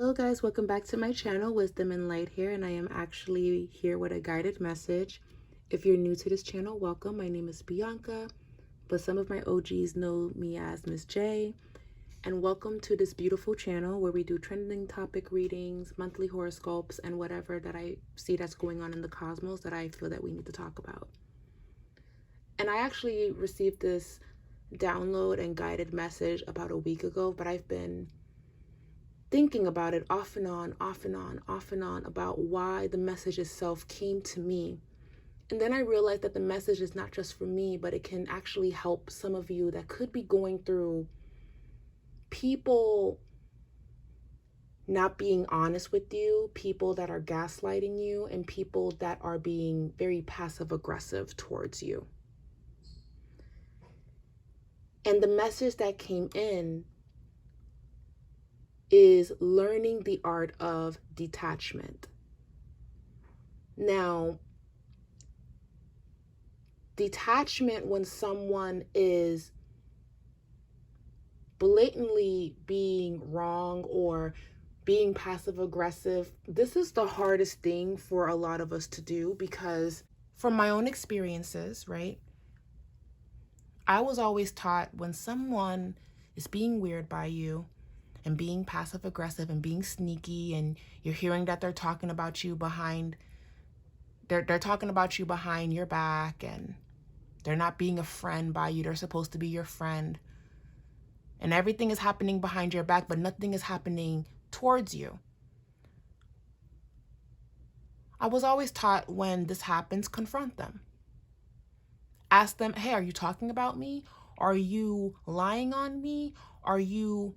Hello guys, welcome back to my channel, Wisdom and Light here, and I am actually here with a guided message. If you're new to this channel, welcome. My name is Bianca, but some of my OGs know me as Miss J. And welcome to this beautiful channel where we do trending topic readings, monthly horoscopes, and whatever that I see that's going on in the cosmos that I feel that we need to talk about. And I actually received this download and guided message about a week ago, but I've been thinking about it off and on about why the message itself came to me. And then I realized that the message is not just for me, but it can actually help some of you that could be going through people not being honest with you, people that are gaslighting you, and people that are being very passive aggressive towards you. And the message that came in is learning the art of detachment. Now, detachment, when someone is blatantly being wrong or being passive aggressive, this is the hardest thing for a lot of us to do, because from my own experiences, right, I was always taught when someone is being weird by you and being passive aggressive and being sneaky, and you're hearing that they're talking about you behind your back, and they're not being a friend by you, they're supposed to be your friend, and everything is happening behind your back, but nothing is happening towards you. I was always taught, when this happens, confront them. Ask them, hey, are you talking about me? Are you lying on me? Are you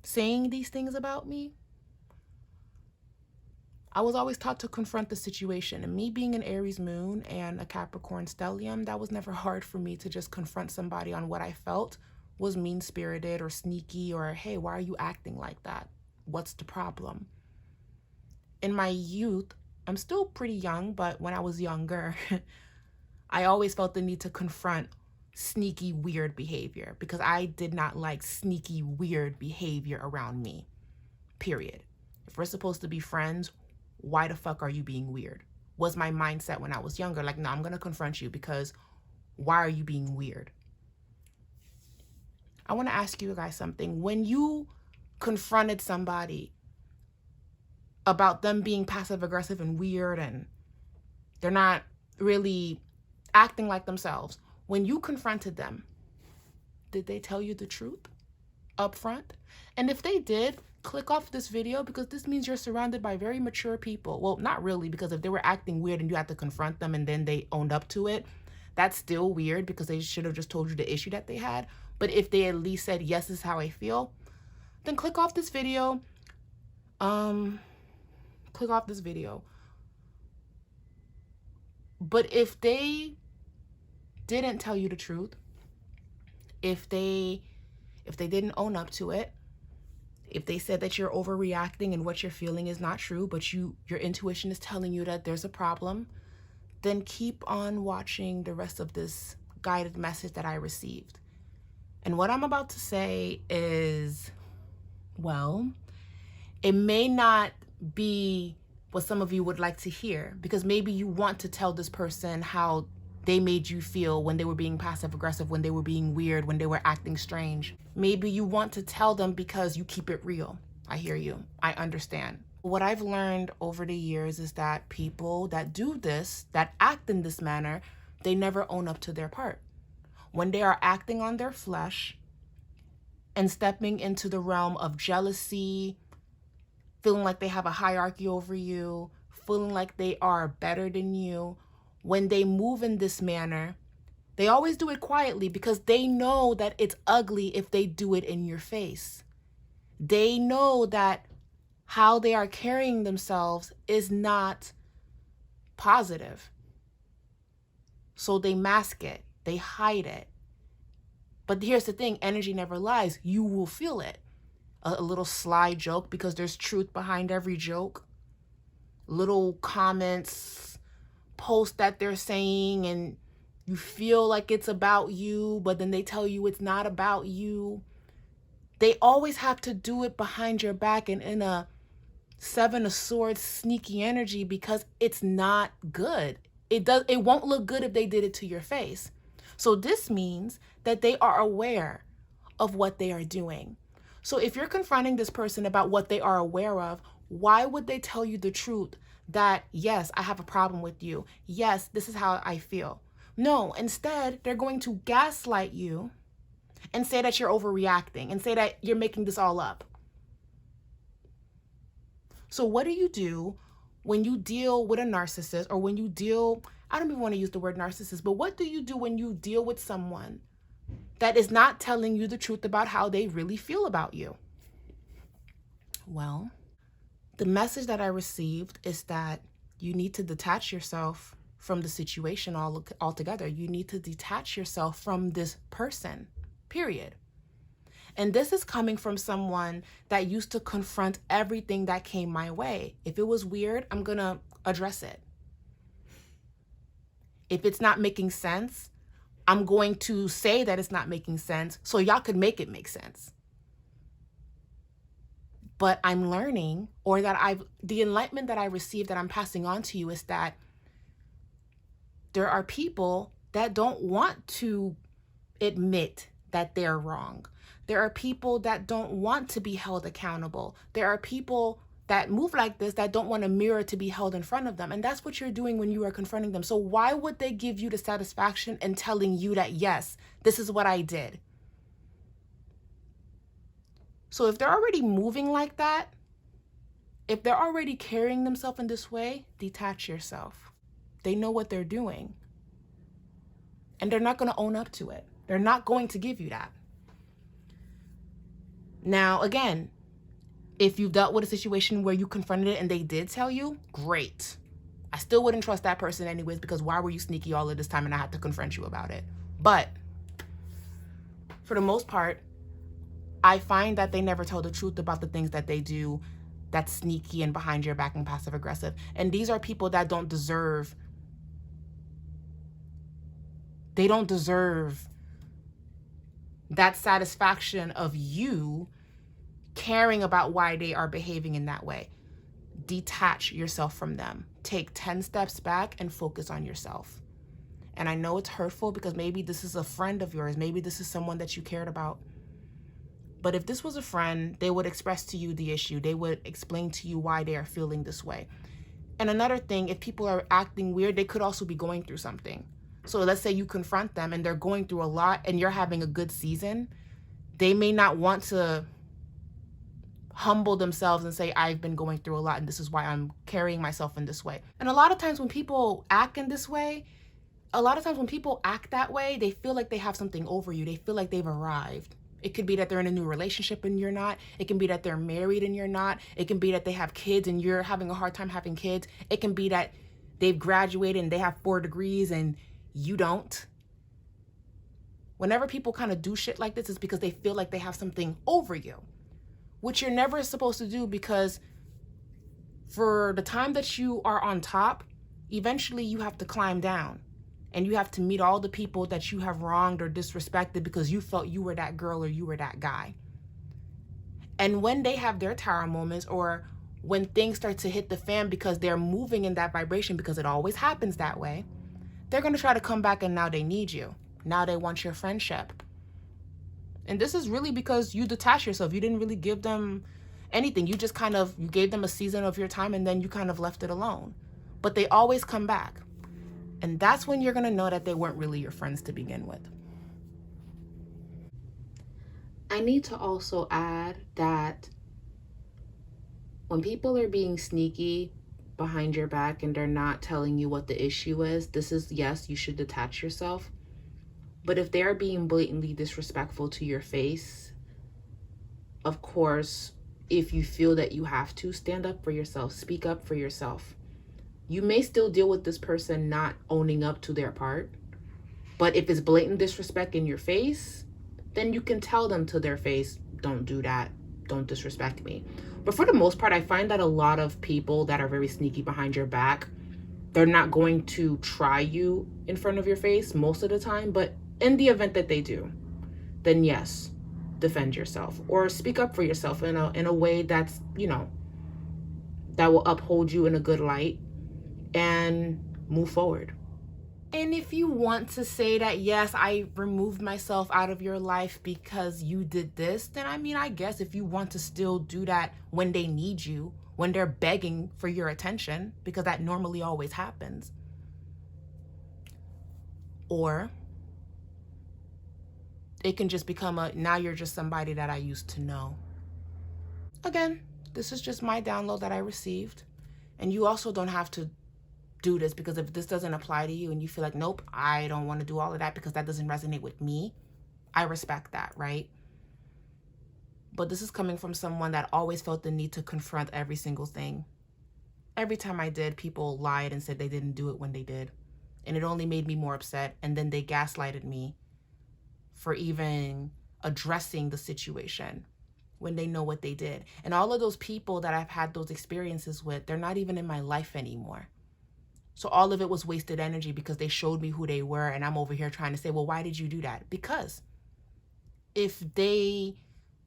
saying these things about me? I was always taught to confront the situation. And me being an Aries moon and a Capricorn stellium, that was never hard for me to just confront somebody on what I felt was mean-spirited or sneaky, or, hey, why are you acting like that? What's the problem? In my youth, I'm still pretty young, but when I was younger, I always felt the need to confront sneaky, weird behavior, because I did not like sneaky, weird behavior around me, period. If we're supposed to be friends, why the fuck are you being weird? Was my mindset when I was younger. Like, no, I'm going to confront you because why are you being weird? I want to ask you guys something. When you confronted somebody about them being passive aggressive and weird and they're not really acting like themselves, when you confronted them, did they tell you the truth up front? And if they did, click off this video, because this means you're surrounded by very mature people. Well, not really, because if they were acting weird and you had to confront them and then they owned up to it, that's still weird, because they should have just told you the issue that they had. But if they at least said, yes, this is how I feel, then click off this video. Click off this video. But if they didn't tell you the truth, if they didn't own up to it, if they said that you're overreacting and what you're feeling is not true, but your intuition is telling you that there's a problem, then keep on watching the rest of this guided message that I received. And what I'm about to say is, well, it may not be what some of you would like to hear, because maybe you want to tell this person how they made you feel when they were being passive aggressive, when they were being weird, when they were acting strange. Maybe you want to tell them because you keep it real. I hear you. I understand. What I've learned over the years is that people that do this, that act in this manner, they never own up to their part. When they are acting on their flesh and stepping into the realm of jealousy, feeling like they have a hierarchy over you, feeling like they are better than you, when they move in this manner, they always do it quietly, because they know that it's ugly if they do it in your face. They know that how they are carrying themselves is not positive. So they mask it, they hide it. But here's the thing, energy never lies. You will feel it. A little sly joke, because there's truth behind every joke. Little comments, posts that they're saying, and you feel like it's about you, but then they tell you it's not about you. They always have to do it behind your back and in a Seven of Swords sneaky energy, because it's not good. It won't look good if they did it to your face. So this means that they are aware of what they are doing. So if you're confronting this person about what they are aware of, why would they tell you the truth that, yes, I have a problem with you. Yes, this is how I feel. No, instead, they're going to gaslight you and say that you're overreacting and say that you're making this all up. So what do you do when you deal with a narcissist, or when you deal, I don't even want to use the word narcissist, but what do you do when you deal with someone that is not telling you the truth about how they really feel about you? Well, the message that I received is that you need to detach yourself from the situation altogether. You need to detach yourself from this person, period. And this is coming from someone that used to confront everything that came my way. If it was weird, I'm going to address it. If it's not making sense, I'm going to say that it's not making sense so y'all could make it make sense. But I'm learning, or that the enlightenment that I received that I'm passing on to you is that there are people that don't want to admit that they're wrong. There are people that don't want to be held accountable. There are people that move like this that don't want a mirror to be held in front of them. And that's what you're doing when you are confronting them. So why would they give you the satisfaction in telling you that, yes, this is what I did? So if they're already moving like that, if they're already carrying themselves in this way, detach yourself. They know what they're doing. And they're not going to own up to it. They're not going to give you that. Now, again, if you've dealt with a situation where you confronted it and they did tell you, great. I still wouldn't trust that person anyways, because why were you sneaky all of this time and I had to confront you about it? But for the most part, I find that they never tell the truth about the things that they do that's sneaky and behind your back and passive aggressive. And these are people that don't deserve that satisfaction of you caring about why they are behaving in that way. Detach yourself from them. Take 10 steps back and focus on yourself. And I know it's hurtful because maybe this is a friend of yours. Maybe this is someone that you cared about. But if this was a friend, they would express to you the issue. They would explain to you why they are feeling this way. And another thing, if people are acting weird, they could also be going through something. So let's say you confront them and they're going through a lot and you're having a good season. They may not want to humble themselves and say, I've been going through a lot and this is why I'm carrying myself in this way. And a lot of times when people act in this way, when people act that way, they feel like they have something over you. They feel like they've arrived. It could be that they're in a new relationship and you're not. It can be that they're married and you're not. It can be that they have kids and you're having a hard time having kids. It can be that they've graduated and they have 4 degrees and you don't. Whenever people kind of do shit like this, it's because they feel like they have something over you, which you're never supposed to do, because for the time that you are on top, eventually you have to climb down and you have to meet all the people that you have wronged or disrespected because you felt you were that girl or you were that guy. And when they have their tower moments, or when things start to hit the fan because they're moving in that vibration, because it always happens that way, they're going to try to come back, and now they need you. Now they want your friendship. And this is really because you detach yourself. You didn't really give them anything. You just you gave them a season of your time and then you kind of left it alone. But they always come back. And that's when you're going to know that they weren't really your friends to begin with. I need to also add that when people are being sneaky behind your back and they're not telling you what the issue is, yes, you should detach yourself. But if they're being blatantly disrespectful to your face, of course, if you feel that you have to, stand up for yourself, speak up for yourself. You may still deal with this person not owning up to their part, but if it's blatant disrespect in your face, then you can tell them to their face, don't do that, don't disrespect me. But for the most part, I find that a lot of people that are very sneaky behind your back, they're not going to try you in front of your face most of the time, but in the event that they do, then yes, defend yourself or speak up for yourself in a way that's, you know, that will uphold you in a good light and move forward. And if you want to say that, yes, I removed myself out of your life because you did this, then I mean, I guess if you want to still do that when they need you, when they're begging for your attention, because that normally always happens. Or it can just become now you're just somebody that I used to know. Again, this is just my download that I received. And you also don't have to do this, because if this doesn't apply to you and you feel like, nope, I don't want to do all of that because that doesn't resonate with me, I respect that, right? But this is coming from someone that always felt the need to confront every single thing. Every time I did, people lied and said they didn't do it when they did. And it only made me more upset. And then they gaslighted me for even addressing the situation when they know what they did. And all of those people that I've had those experiences with, they're not even in my life anymore. So all of it was wasted energy because they showed me who they were. And I'm over here trying to say, well, why did you do that? Because if they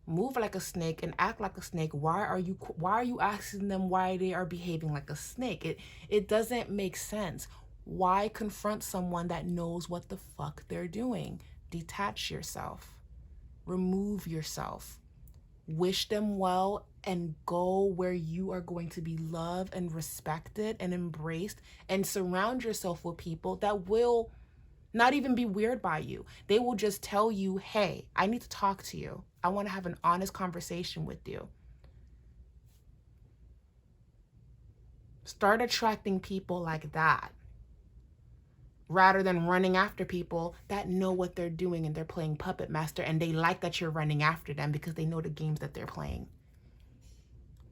move like a snake and act like a snake, why are you asking them why they are behaving like a snake? It doesn't make sense. Why confront someone that knows what the fuck they're doing? Detach yourself. Remove yourself. Wish them well and go where you are going to be loved and respected and embraced, and surround yourself with people that will not even be weird by you. They will just tell you, hey, I need to talk to you. I want to have an honest conversation with you. Start attracting people like that, rather than running after people that know what they're doing and they're playing puppet master, and they like that you're running after them because they know the games that they're playing.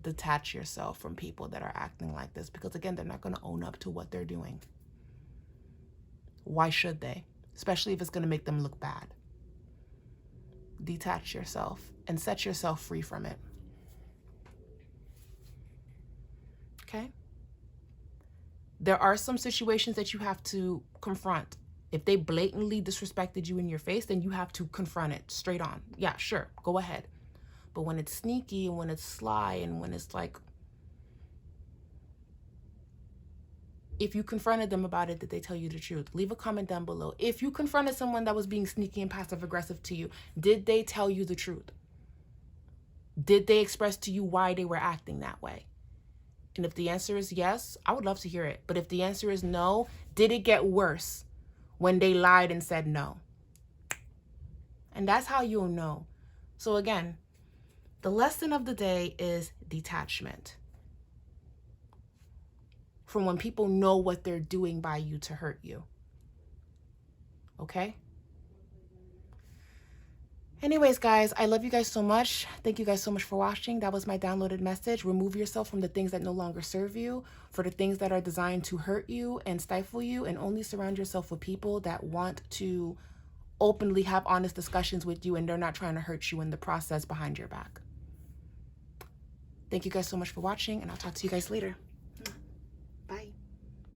Detach yourself from people that are acting like this, because again, they're not going to own up to what they're doing. Why should they? Especially if it's going to make them look bad. Detach yourself and set yourself free from it. Okay? There are some situations that you have to confront. If they blatantly disrespected you in your face, then you have to confront it straight on. Yeah, sure, go ahead. But when it's sneaky and when it's sly and when it's like, if you confronted them about it, did they tell you the truth? Leave a comment down below. If you confronted someone that was being sneaky and passive aggressive to you, did they tell you the truth? Did they express to you why they were acting that way? And if the answer is yes, I would love to hear it. But if the answer is no, did it get worse when they lied and said no? And that's how you'll know. So again, the lesson of the day is detachment from when people know what they're doing by you to hurt you. Okay? Anyways, guys, I love you guys so much. Thank you guys so much for watching. That was my downloaded message. Remove yourself from the things that no longer serve you, for the things that are designed to hurt you and stifle you, and only surround yourself with people that want to openly have honest discussions with you, and they're not trying to hurt you in the process behind your back. Thank you guys so much for watching, and I'll talk to you guys later.